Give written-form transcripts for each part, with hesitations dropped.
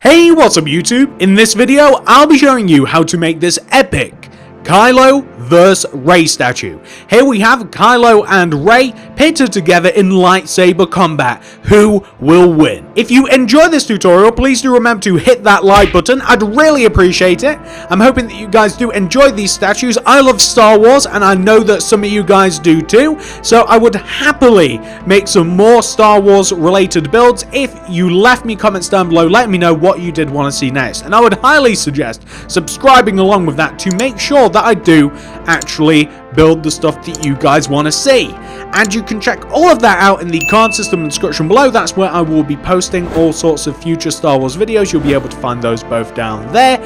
Hey, what's up YouTube? In this video, I'll be showing you how to make this epic Kylo vs. Rey statue. Here we have Kylo and Rey pitted together in lightsaber combat. Who will win? If you enjoy this tutorial, please do remember to hit that like button. I'd really appreciate it. I'm hoping that you guys do enjoy these statues. I love Star Wars and I know that some of you guys do too. So I would happily make some more Star Wars related builds if you left me comments down below letting me know what you did want to see next. And I would highly suggest subscribing along with that to make sure that I do actually build the stuff that you guys want to see. And you can check all of that out in the card system description below. That's where I will be posting all sorts of future Star Wars videos. You'll be able to find those both down there.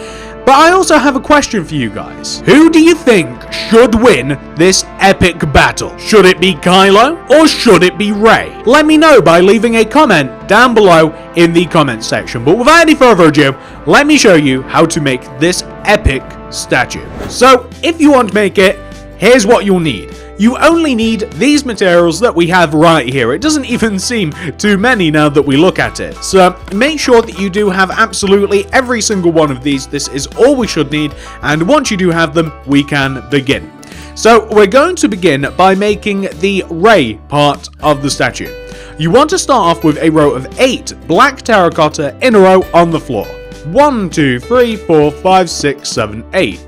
But I also have a question for you guys. Who do you think should win this epic battle? Should it be Kylo or should it be Rey? Let me know by leaving a comment down below in the comment section. But without any further ado, let me show you how to make this epic statue. So if you want to make it, here's what you'll need. You only need these materials that we have right here. It doesn't even seem too many now that we look at it. So make sure that you do have absolutely every single one of these. This is all we should need. And once you do have them, we can begin. So we're going to begin by making the Rey part of the statue. You want to start off with a row of 8 black terracotta in a row on the floor. 1, 2, 3, 4, 5, 6, 7, 8.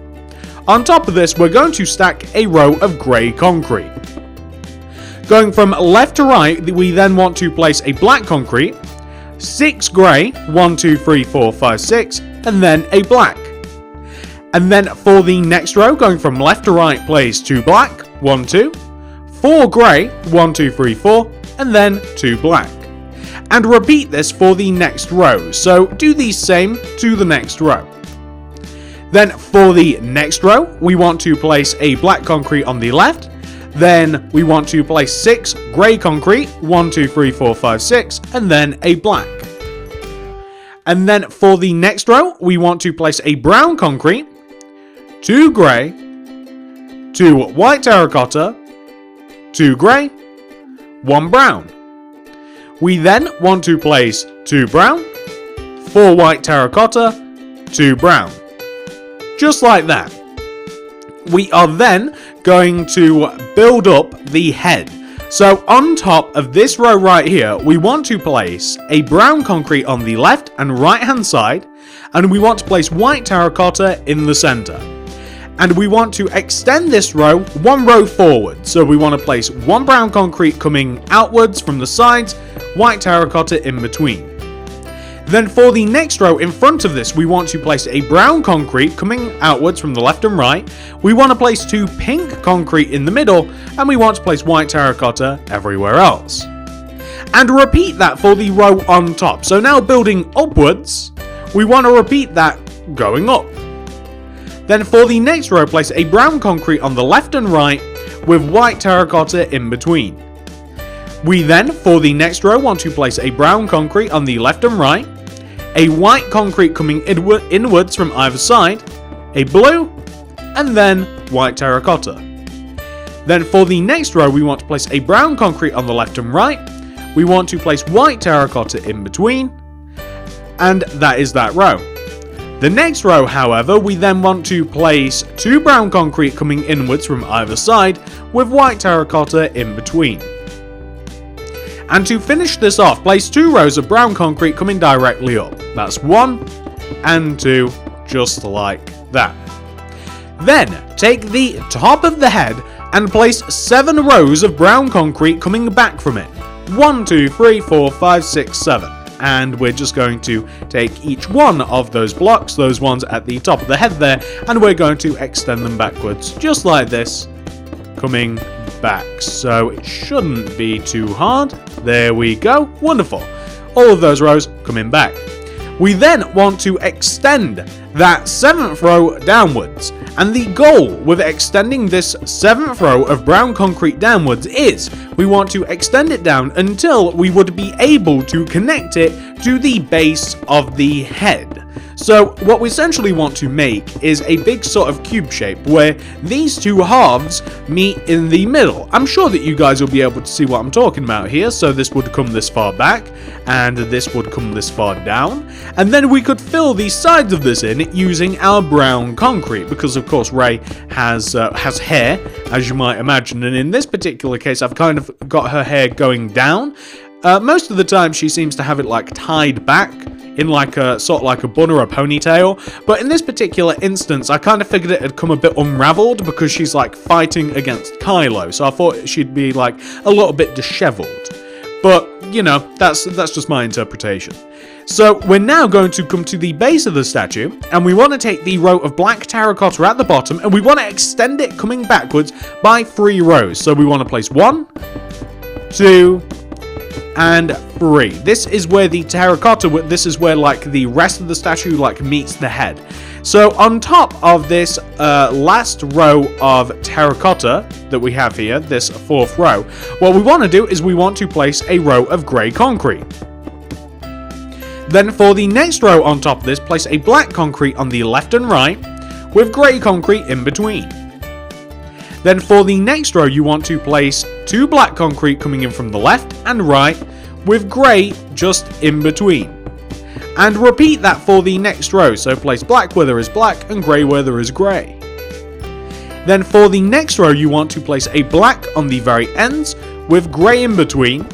On top of this, we're going to stack a row of grey concrete. Going from left to right, we then want to place a black concrete, 6 grey, 1, 2, 3, 4, 5, 6, and then a black. And then for the next row, going from left to right, place 2 black, 1, 2, 4 grey, 1, 2, 3, 4, and then 2 black. And repeat this for the next row, so do the same to the next row. Then for the next row, we want to place a black concrete on the left. Then we want to place 6 grey concrete, 1, 2, 3, 4, 5, 6, and then a black. And then for the next row, we want to place a brown concrete, 2 grey, 2 white terracotta, 2 grey, 1 brown. We then want to place 2 brown, 4 white terracotta, 2 brown. Just like that. We are then going to build up the head. So on top of this row right here, we want to place a brown concrete on the left and right hand side, and we want to place white terracotta in the center. And we want to extend this row 1 row forward. So we want to place 1 brown concrete coming outwards from the sides, white terracotta in between. Then for the next row in front of this, we want to place a brown concrete coming outwards from the left and right. We want to place 2 pink concrete in the middle, and we want to place white terracotta everywhere else. And repeat that for the row on top. So now building upwards, we want to repeat that going up. Then for the next row, place a brown concrete on the left and right with white terracotta in between. We then, for the next row, want to place a brown concrete on the left and right, a white concrete coming inwards from either side, a blue, and then white terracotta. Then for the next row, we want to place a brown concrete on the left and right, we want to place white terracotta in between, and that is that row. The next row, however, we then want to place 2 brown concrete coming inwards from either side with white terracotta in between. And to finish this off, place 2 rows of brown concrete coming directly up. That's 1 and 2, just like that. Then take the top of the head and place 7 rows of brown concrete coming back from it. 1, 2, 3, 4, 5, 6, 7. And we're just going to take each one of those blocks, those ones at the top of the head there, and we're going to extend them backwards, just like this, coming back. So it shouldn't be too hard. There we go. Wonderful. All of those rows coming back. We then want to extend that 7th row downwards. And the goal with extending this 7th row of brown concrete downwards is we want to extend it down until we would be able to connect it to the base of the head. So what we essentially want to make is a big sort of cube shape where these two halves meet in the middle. I'm sure that you guys will be able to see what I'm talking about here. So this would come this far back and this would come this far down. And then we could fill the sides of this in using our brown concrete, because of course Rey has hair, as you might imagine. And in this particular case, I've kind of got her hair going down. Most of the time she seems to have it like tied back in like a sort of like a bun or a ponytail, but in this particular instance I kind of figured it had come a bit unraveled because she's like fighting against Kylo, so I thought she'd be like a little bit disheveled. But you know, that's just my interpretation. So we're now going to come to the base of the statue, and we want to take the row of black terracotta at the bottom and we want to extend it coming backwards by 3 rows. So we want to place 1, 2 and 3. This is where the terracotta, this is where like the rest of the statue like meets the head. So on top of this last row of terracotta that we have here, this 4th row, what we want to do is we want to place a row of grey concrete. Then for the next row on top of this, place a black concrete on the left and right with grey concrete in between. Then for the next row, you want to place 2 black concrete coming in from the left and right with grey just in between. And repeat that for the next row, so place black where there is black and grey where there is grey. Then for the next row, you want to place a black on the very ends with grey in between.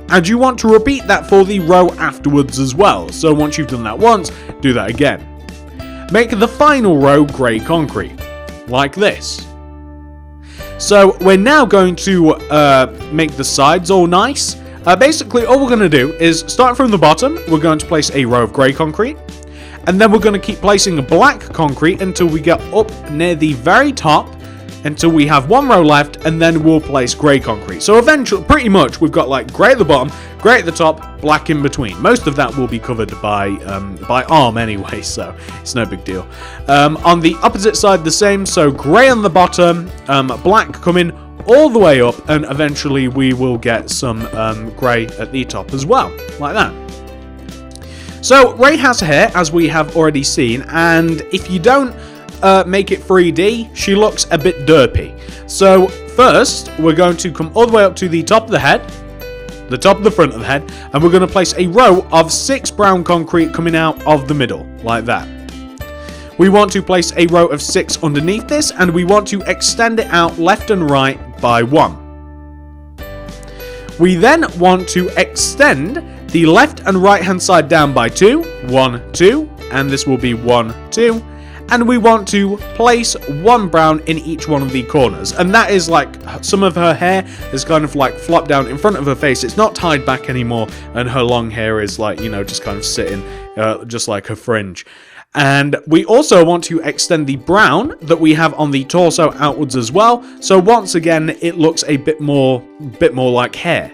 And you want to repeat that for the row afterwards as well. So once you've done that once, do that again. Make the final row grey concrete, like this. So we're now going to make the sides all nice. Basically, all we're going to do is start from the bottom. We're going to place a row of grey concrete. And then we're going to keep placing a black concrete until we get up near the very top, until we have 1 row left, and then we'll place grey concrete. So eventually, pretty much, we've got like grey at the bottom, grey at the top, black in between. Most of that will be covered by arm anyway, so it's no big deal. On the opposite side, the same. So grey on the bottom, black coming all the way up, and eventually we will get some grey at the top as well, like that. So Rey has hair, as we have already seen, and if you don't make it 3D, she looks a bit derpy. So first, we're going to come all the way up to the top of the head, the top of the front of the head, and we're going to place a row of 6 brown concrete coming out of the middle, like that. We want to place a row of 6 underneath this, and we want to extend it out left and right by 1. We then want to extend the left and right hand side down by 2, 1, 2, and this will be 1, 2. And we want to place 1 brown in each one of the corners. And that is like, some of her hair is kind of like flopped down in front of her face. It's not tied back anymore. And her long hair is like, you know, just kind of sitting just like her fringe. And we also want to extend the brown that we have on the torso outwards as well. So once again, it looks a bit more like hair.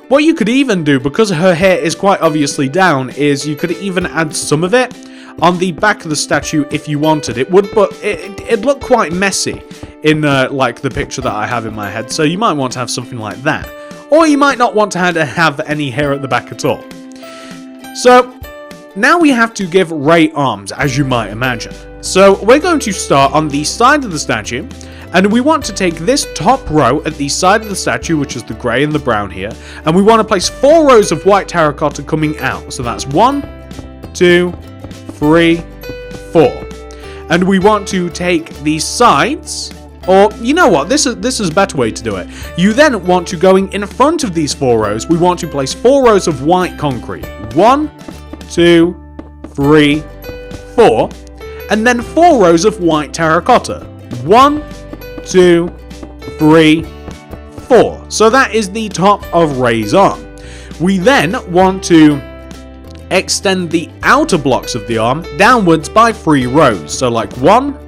What you could even do, because her hair is quite obviously down, is you could even add some of it on the back of the statue if you wanted. It would, but it'd look quite messy in like the picture that I have in my head, so you might want to have something like that. Or you might not want to have any hair at the back at all. So now we have to give Rey arms, as you might imagine. So we're going to start on the side of the statue, and we want to take this top row at the side of the statue, which is the grey and the brown here, and we want to place 4 rows of white terracotta coming out. So that's 1, 2, 3, 4. And we want to take these sides, or you know what, this is a better way to do it. You then want to, going in front of these 4 rows, we want to place 4 rows of white concrete. 1, 2, 3, 4. And then 4 rows of white terracotta. 1, 2, 3, 4. So that is the top of Rey's arm. We then want to extend the outer blocks of the arm downwards by 3 rows. So like 1,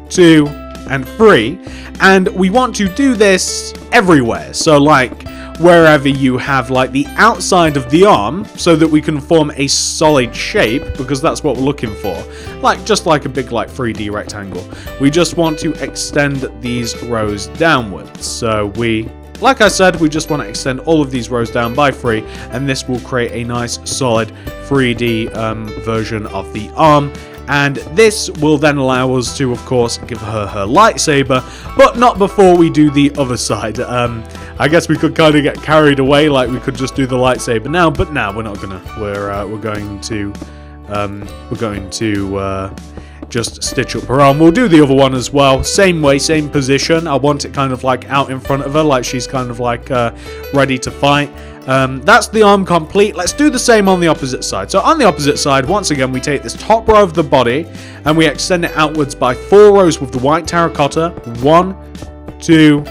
2, and 3. And we want to do this everywhere. So like wherever you have like the outside of the arm, so that we can form a solid shape, because that's what we're looking for. Like just like a big like 3D rectangle. We just want to extend these rows downwards. So we like I said, we just want to extend all of these rows down by 3, and this will create a nice solid 3D version of the arm. And this will then allow us to, of course, give her her lightsaber, but not before we do the other side. I guess we could kind of get carried away, like we could just do the lightsaber now, but now we're not gonna. We're going to just stitch up her arm. We'll do the other one as well, same way, same position. I want it kind of like out in front of her, like she's kind of like ready to fight. That's the arm complete. Let's do the same on the opposite side. So on the opposite side, once again, we take this top row of the body and we extend it outwards by 4 rows with the white terracotta. 1, 2,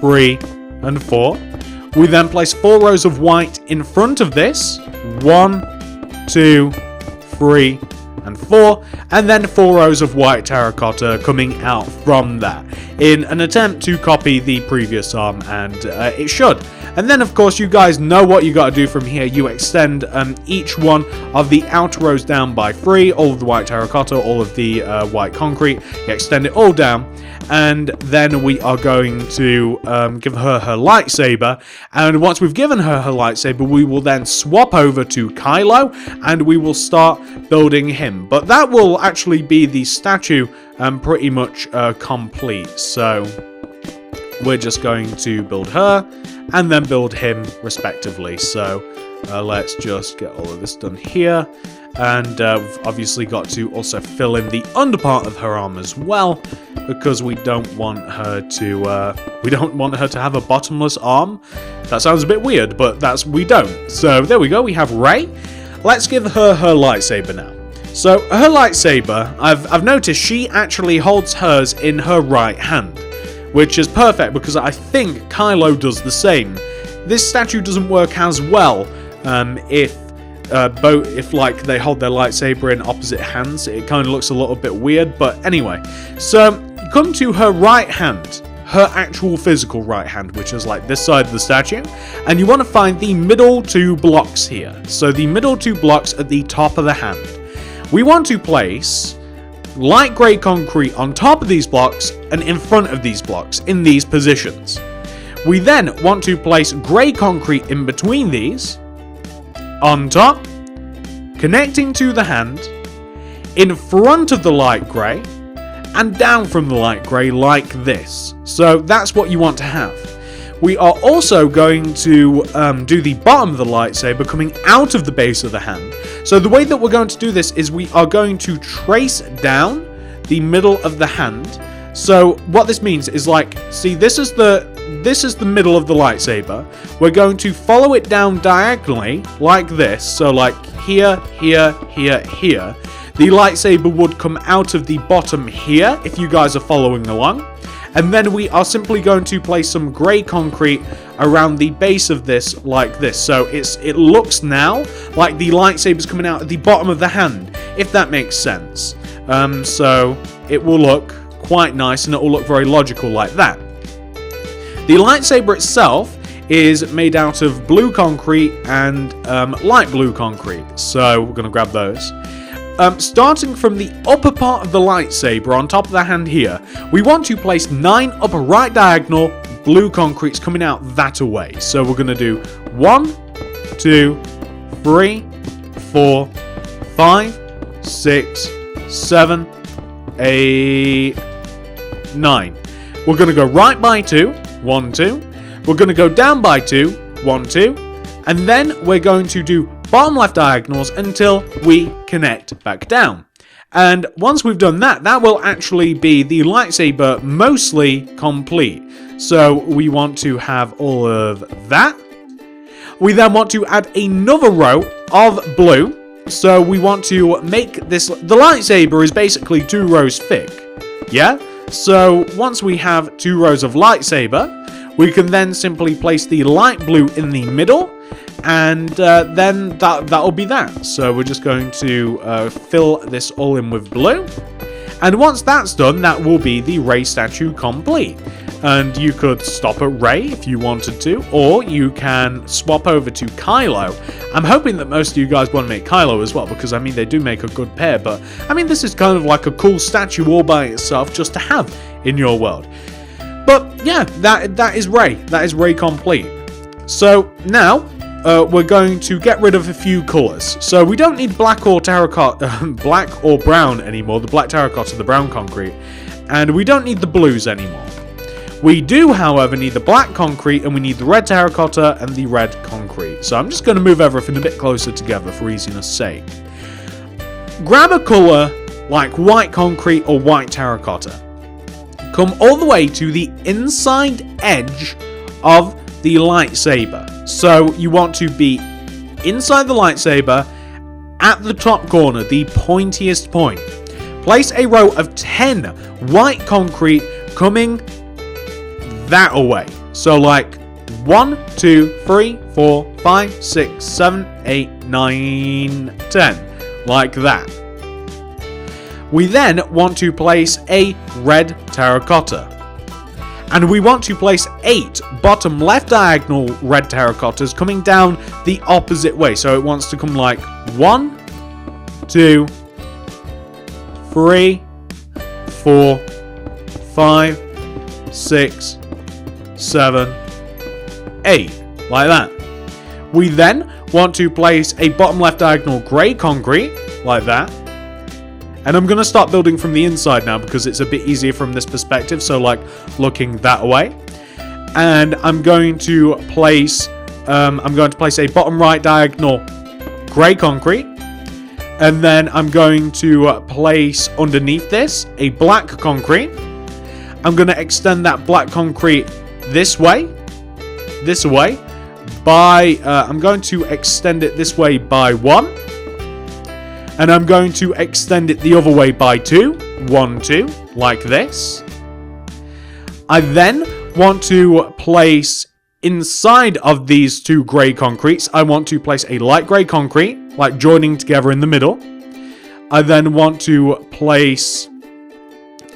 3, and 4. We then place 4 rows of white in front of this. 1, 2, 3, and 4, and then 4 rows of white terracotta coming out from that in an attempt to copy the previous arm, and it should. And then, of course, you guys know what you got to do from here. You extend each one of the outer rows down by 3, all of the white terracotta, all of the white concrete. You extend it all down, and then we are going to give her her lightsaber. And once we've given her her lightsaber, we will then swap over to Kylo, and we will start building him. But that will actually be the statue pretty much complete. So we're just going to build her and then build him respectively. So let's just get all of this done here. And we've obviously got to also fill in the under part of her arm as well, because we don't want her to have a bottomless arm. That sounds a bit weird, but we don't. So there we go. We have Rey. Let's give her her lightsaber now. So her lightsaber, I've noticed she actually holds hers in her right hand, which is perfect because I think Kylo does the same. This statue doesn't work as well if like they hold their lightsaber in opposite hands. It kind of looks a little bit weird, but anyway. So come to her right hand, her actual physical right hand, which is like this side of the statue, and you want to find the middle 2 blocks here. So the middle 2 blocks at the top of the hand. We want to place light grey concrete on top of these blocks and in front of these blocks in these positions. We then want to place grey concrete in between these, on top, connecting to the hand, in front of the light grey, and down from the light grey like this. So that's what you want to have. We are also going to do the bottom of the lightsaber coming out of the base of the hand. So the way that we're going to do this is we are going to trace down the middle of the hand. So what this means is, like, see, this is the middle of the lightsaber. We're going to follow it down diagonally like this. So like here, here, here, here. The lightsaber would come out of the bottom here if you guys are following along. And then we are simply going to place some grey concrete around the base of this like this. So it looks now like the lightsaber's coming out at the bottom of the hand, if that makes sense. So it will look quite nice and it will look very logical like that. The lightsaber itself is made out of blue concrete and light blue concrete. So we're going to grab those. Starting from the upper part of the lightsaber on top of the hand here, we want to place 9 upper right diagonal blue concretes coming out that away. So we're going to do 1, 2, 3, 4, 5, 6, 7, 8, 9. We're going to go right by 2, 1, 2. We're going to go down by 2, 1, 2. And then we're going to do bottom left diagonals until we connect back down. And once we've done that, that will actually be the lightsaber mostly complete. So we want to have all of that. We then want to add another row of blue. So we want to make this, the lightsaber is basically 2 rows thick. Yeah? So once we have 2 rows of lightsaber, we can then simply place the light blue in the middle. And then that'll be that. So we're just going to fill this all in with blue. And once that's done, that will be the Rey statue complete. And you could stop at Rey if you wanted to, or you can swap over to Kylo. I'm hoping that most of you guys want to make Kylo as well, because I mean, they do make a good pair. But I mean, this is kind of like a cool statue all by itself just to have in your world. But yeah, that is Rey. That is Rey complete. So now we're going to get rid of a few colors. So we don't need black or terracotta, black or brown anymore. The black terracotta, the brown concrete, and we don't need the blues anymore. We do, however, need the black concrete, and we need the red terracotta and the red concrete. So I'm just going to move everything a bit closer together for easiness sake. Grab a color like white concrete or white terracotta. Come all the way to the inside edge of the lightsaber. So you want to be inside the lightsaber at the top corner, the pointiest point. Place a row of 10 white concrete coming that away. So like 1, 2, 3, 4, 5, 6, 7, 8, 9, 10. Like that. We then want to place a red terracotta. And we want to place 8 bottom left diagonal red terracottas coming down the opposite way. So it wants to come like 1, 2, 3, 4, 5, 6, 7, 8. Like that. We then want to place a bottom left diagonal grey concrete. Like that. And I'm going to start building from the inside now because it's a bit easier from this perspective. So like looking that way. And I'm going to place a bottom right diagonal grey concrete. And then I'm going to place underneath this a black concrete. I'm going to extend that black concrete this way. I'm going to extend it this way by 1. And I'm going to extend it the other way by 2. 1, 2, like this. I then want to place inside of these 2 grey concretes, I want to place a light grey concrete, like joining together in the middle. I then want to place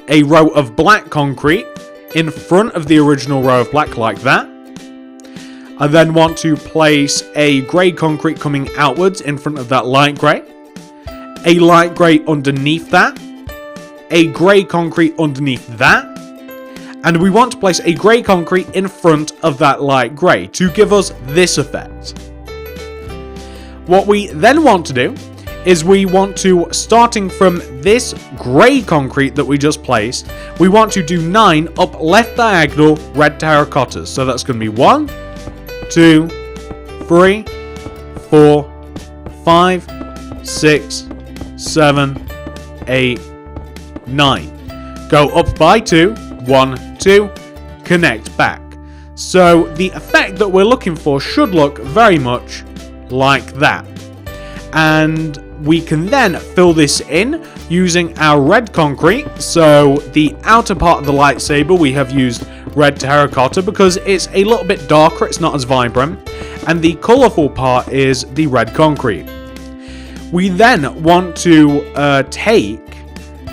a row of black concrete in front of the original row of black, like that. I then want to place a grey concrete coming outwards in front of that light grey. A light grey underneath that, a grey concrete underneath that, and we want to place a grey concrete in front of that light grey to give us this effect. What we then want to do is we want to, starting from this grey concrete that we just placed, we want to do 9 up left diagonal red terracottas. So that's going to be 1, 2, 3, 4, 5, 6, 7, 8, 9. Go up by 2, 1, 2, connect back. So the effect that we're looking for should look very much like that. And we can then fill this in using our red concrete. So the outer part of the lightsaber we have used red terracotta because it's a little bit darker, it's not as vibrant. And the colourful part is the red concrete. We then want to take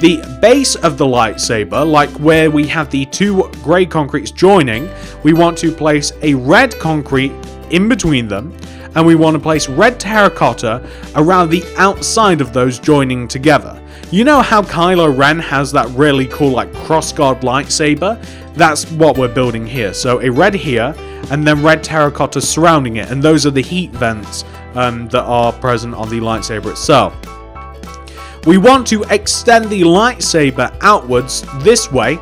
the base of the lightsaber, like where we have the 2 grey concretes joining, we want to place a red concrete in between them, and we want to place red terracotta around the outside of those joining together. You know how Kylo Ren has that really cool like crossguard lightsaber? That's what we're building here. So a red here, and then red terracotta surrounding it, and those are the heat vents that are present on the lightsaber itself. We want to extend the lightsaber outwards this way.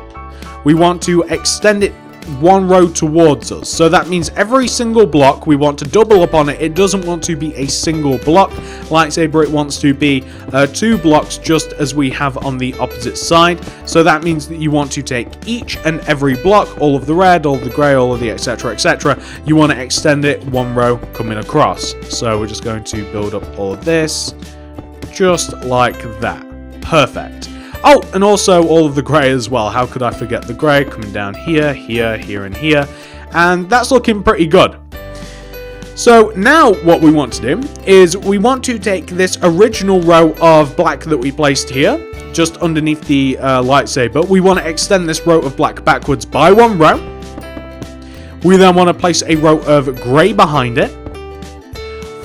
We want to extend it 1 row towards us. So that means every single block we want to double up on it. It doesn't want to be a single block lightsaber. It wants to be 2 blocks just as we have on the opposite side. So that means that you want to take each and every block, all of the red, all of the grey, all of the etc, etc. You want to extend it 1 row coming across. So we're just going to build up all of this just like that. Perfect. Oh, and also all of the grey as well. How could I forget the grey coming down here, here, here, and here. And that's looking pretty good. So now what we want to do is we want to take this original row of black that we placed here, just underneath the lightsaber. We want to extend this row of black backwards by 1 row. We then want to place a row of grey behind it.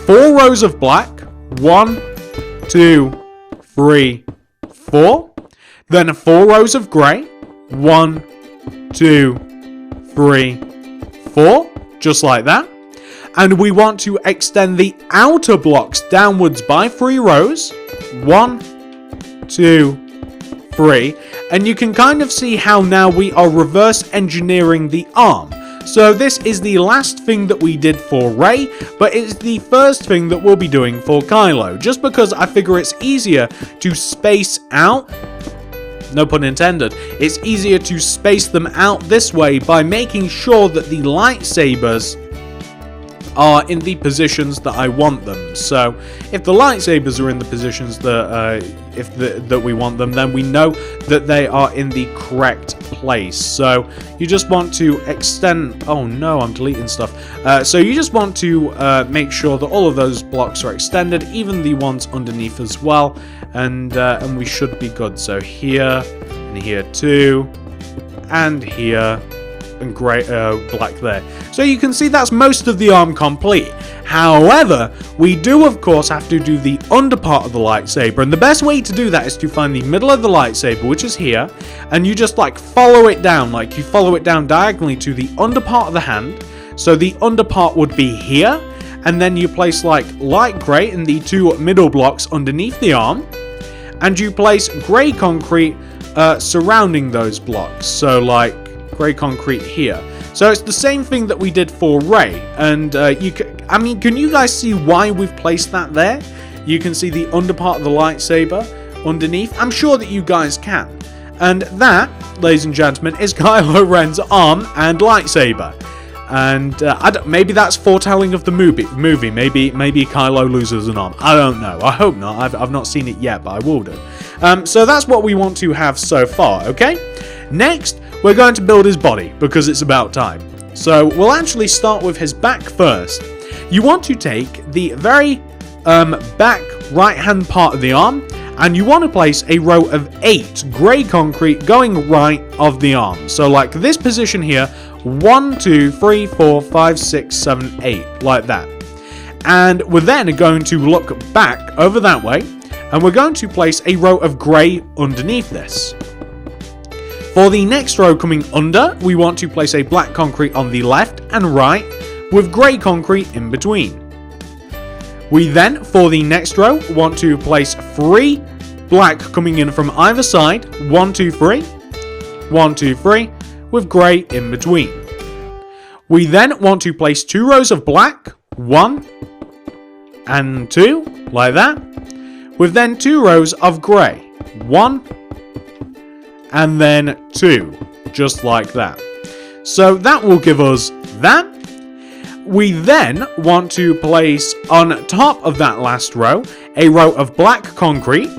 4 rows of black. 1, 2, 3, 4. Then 4 rows of grey. 1, 2, 3, 4, just like that. And we want to extend the outer blocks downwards by 3 rows. 1, 2, 3. And you can kind of see how now we are reverse engineering the arm. So this is the last thing that we did for Rey, but it's the first thing that we'll be doing for Kylo. Just because I figure it's easier to space out, no pun intended, it's easier to space them out this way by making sure that the lightsabers are in the positions that I want them. So if the lightsabers are in the positions that that we want them, then we know that they are in the correct place. So you just want to extend. Oh no, I'm deleting stuff. So you just want to make sure that all of those blocks are extended, even the ones underneath as well, and we should be good. So here and here too, and here. And grey, black there. So you can see that's most of the arm complete. However, we do of course have to do the under part of the lightsaber, and the best way to do that is to find the middle of the lightsaber, which is here, and you just like follow it down, like you follow it down diagonally to the under part of the hand. So the under part would be here, and then you place like light grey in the 2 middle blocks underneath the arm, and you place grey concrete surrounding those blocks. So like grey concrete here. So it's the same thing that we did for Rey, and can you guys see why we've placed that there? You can see the under part of the lightsaber underneath. I'm sure that you guys can. And that, ladies and gentlemen, is Kylo Ren's arm and lightsaber. And maybe that's foretelling of the movie. Maybe Kylo loses an arm. I don't know. I hope not. I've not seen it yet, but I will do. So that's what we want to have so far. Okay. Next, we're going to build his body, because it's about time. So we'll actually start with his back first. You want to take the very back right hand part of the arm, and you want to place a row of 8 grey concrete going right of the arm. So like this position here, 1, 2, 3, 4, 5, 6, 7, 8, like that. And we're then going to look back over that way, and we're going to place a row of grey underneath this. For the next row coming under, we want to place a black concrete on the left and right, with grey concrete in between. We then, for the next row, want to place 3 black coming in from either side, 1, 2, 3, 1, 2, 3, with grey in between. We then want to place 2 rows of black, 1 and 2, like that, with then 2 rows of grey, 1 and then 2, just like that. So that will give us that. We then want to place on top of that last row a row of black concrete.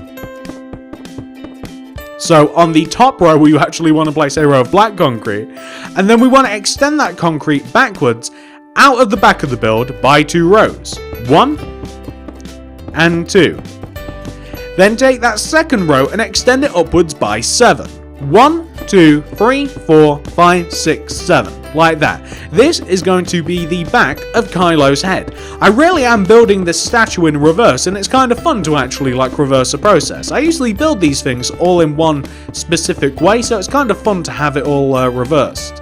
So on the top row we actually want to place a row of black concrete, and then we want to extend that concrete backwards out of the back of the build by 2 rows, 1 and 2. Then take that second row and extend it upwards by 7. 1, 2, 3, 4, 5, 6, 7. Like that. This is going to be the back of Kylo's head. I really am building this statue in reverse, and it's kind of fun to actually like reverse a process. I usually build these things all in one specific way, so it's kind of fun to have it all reversed.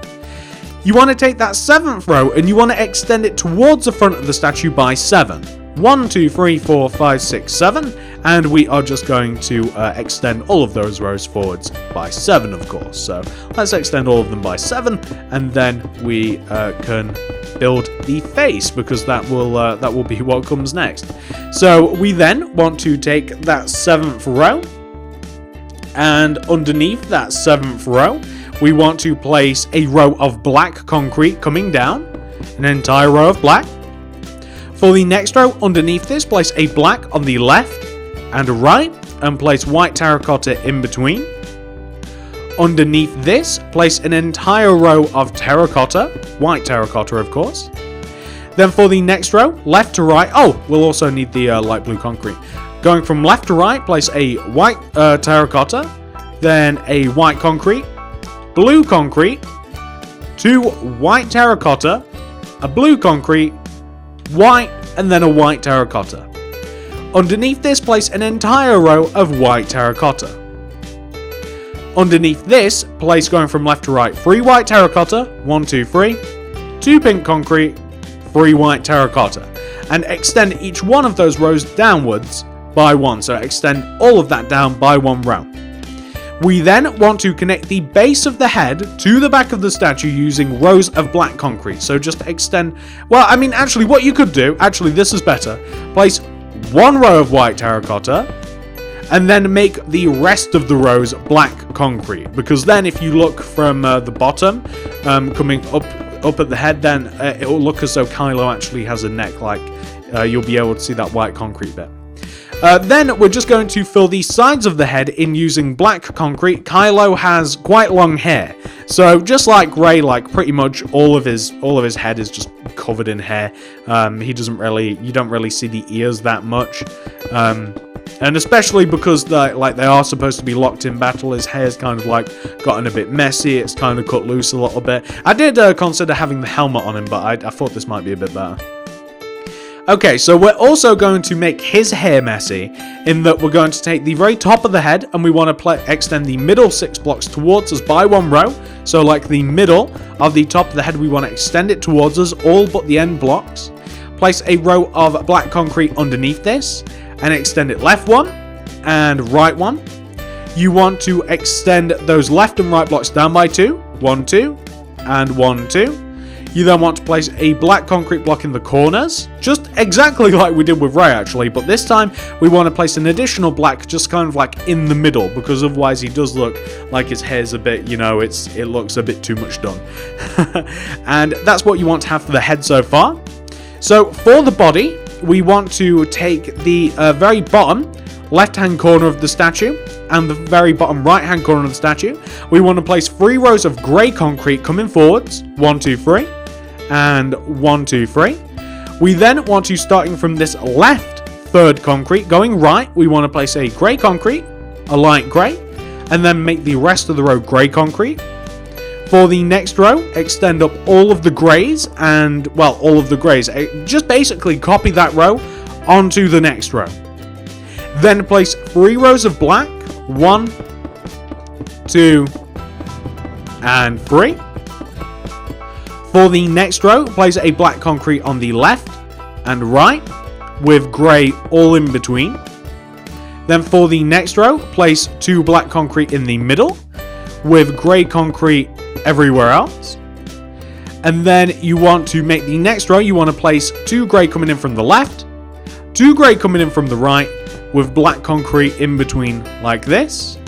You want to take that 7th row and you want to extend it towards the front of the statue by 7. 1, 2, 3, 4, 5, 6, 7, and we are just going to extend all of those rows forwards by 7, of course. So let's extend all of them by 7, and then we can build the face, because that will be what comes next. So we then want to take that 7th row, and underneath that 7th row, we want to place a row of black concrete coming down, an entire row of black. For the next row underneath this, place a black on the left and right, and place white terracotta in between. Underneath this, place an entire row of terracotta, white terracotta of course. Then for the next row, left to right, we'll also need the light blue concrete. Going from left to right, place a white terracotta, then a white concrete, blue concrete, 2 white terracotta, a blue concrete, white, and then a white terracotta. Underneath this, place an entire row of white terracotta. Underneath this, place going from left to right 3 white terracotta, 1, 2, 3, 2 pink concrete, 3 white terracotta, and extend each one of those rows downwards by 1, so extend all of that down by 1 row. We then want to connect the base of the head to the back of the statue using rows of black concrete, so just extend, well, I mean, actually, what you could do, actually, this is better, place 1 row of white terracotta, and then make the rest of the rows black concrete, because then if you look from the bottom, coming up at the head, then it will look as though Kylo actually has a neck, like you'll be able to see that white concrete bit. Then we're just going to fill the sides of the head in using black concrete. Kylo has quite long hair, so just like Rey, like pretty much all of his head is just covered in hair. You don't really see the ears that much. And especially because they are supposed to be locked in battle, his hair's kind of like gotten a bit messy, it's kind of cut loose a little bit. I did consider having the helmet on him, but I thought this might be a bit better. Okay, so we're also going to make his hair messy, in that we're going to take the very top of the head, and we want to extend the middle 6 blocks towards us by 1 row. So like the middle of the top of the head, we want to extend it towards us, all but the end blocks. Place a row of black concrete underneath this, and extend it left 1 and right 1. You want to extend those left and right blocks down by 2, 1, 2, and 1, 2. You then want to place a black concrete block in the corners, just exactly like we did with Rey actually, but this time we want to place an additional black just kind of like in the middle, because otherwise he does look like his hair's a bit, you know, it looks a bit too much done. And that's what you want to have for the head so far. So for the body, we want to take the very bottom left-hand corner of the statue and the very bottom right-hand corner of the statue. We want to place 3 rows of grey concrete coming forwards, 1, 2, 3, and 1, 2, 3. We then want to, starting from this left third concrete, going right, we want to place a grey concrete, a light grey, and then make the rest of the row grey concrete. For the next row, extend up all of the greys and, well, all of the greys. Just basically copy that row onto the next row. Then place 3 rows of black, 1, 2, and 3. For the next row, place a black concrete on the left and right, with grey all in between. Then for the next row, place 2 black concrete in the middle, with grey concrete everywhere else. And then you want to make the next row, you want to place 2 grey coming in from the left, 2 grey coming in from the right, with black concrete in between like this.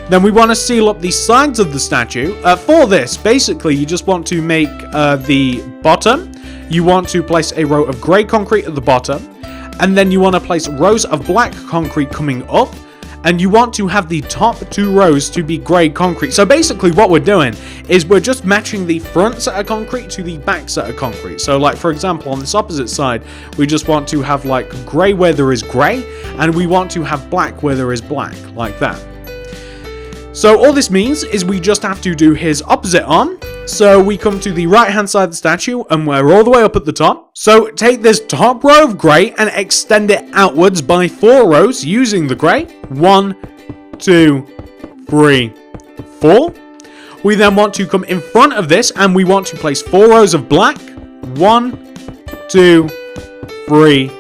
Then we want to seal up the sides of the statue. For this, basically you just want to make the bottom, you want to place a row of grey concrete at the bottom, and then you want to place rows of black concrete coming up, and you want to have the top 2 rows to be grey concrete. So basically what we're doing is we're just matching the front set of concrete to the back set of concrete. So like, for example, on this opposite side, we just want to have like grey where there is grey, and we want to have black where there is black, like that. So all this means is we just have to do his opposite arm. So we come to the right hand side of the statue, and we're all the way up at the top. So take this top row of grey and extend it outwards by 4 rows using the grey. 1, 2, 3, 4. We then want to come in front of this, and we want to place 4 rows of black. 1, 2, 3,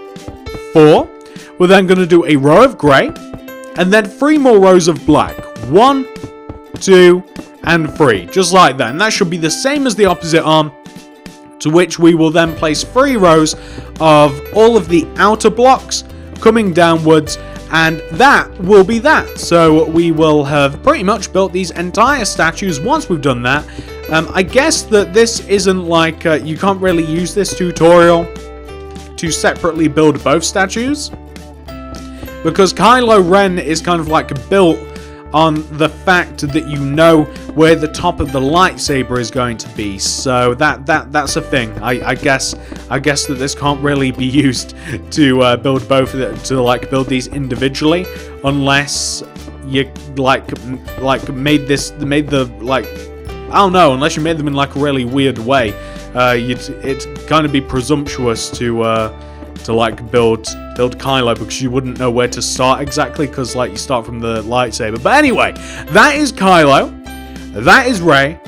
4. We're then going to do a row of grey, and then 3 more rows of black. 1, 2, and 3, just like that. And that should be the same as the opposite arm, to which we will then place 3 rows of all of the outer blocks coming downwards, and that will be that. So we will have pretty much built these entire statues once we've done that. I guess that this isn't like, you can't really use this tutorial to separately build both statues, because Kylo Ren is kind of like built on the fact that you know where the top of the lightsaber is going to be. So that's a thing. I guess that this can't really be used to build both of them, to like build these individually, unless you like made the like, I don't know, unless you made them in like a really weird way. It's kind of be presumptuous to to like build Kylo, because you wouldn't know where to start exactly, because like you start from the lightsaber. But anyway, that is Kylo, that is Rey.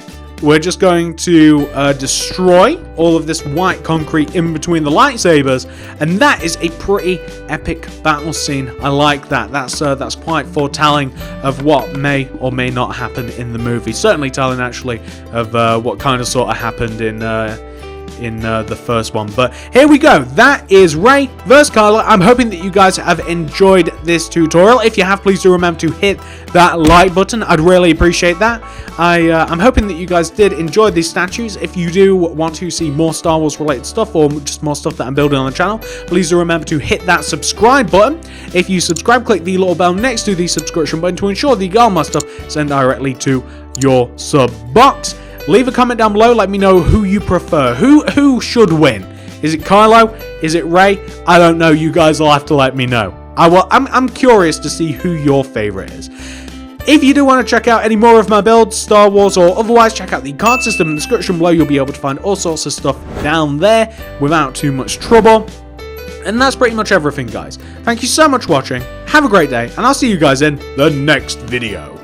We're just going to destroy all of this white concrete in between the lightsabers, and that is a pretty epic battle scene. I like that. That's quite foretelling of what may or may not happen in the movie. Certainly telling, actually, of what kind of sort of happened in the first one. But here we go. That is Rey vs. Kylo. I'm hoping that you guys have enjoyed this tutorial. If you have, please do remember to hit that like button. I'd really appreciate that. I'm hoping that you guys did enjoy these statues. If you do want to see more Star Wars related stuff, or just more stuff that I'm building on the channel, please do remember to hit that subscribe button. If you subscribe, click the little bell next to the subscription button to ensure that you get all my stuff sent directly to your sub box. Leave a comment down below. Let me know who you prefer. Who should win? Is it Kylo? Is it Rey? I don't know. You guys will have to let me know. I'm curious to see who your favorite is. If you do want to check out any more of my builds, Star Wars or otherwise, check out the card system in the description below. You'll be able to find all sorts of stuff down there without too much trouble. And that's pretty much everything, guys. Thank you so much for watching. Have a great day, and I'll see you guys in the next video.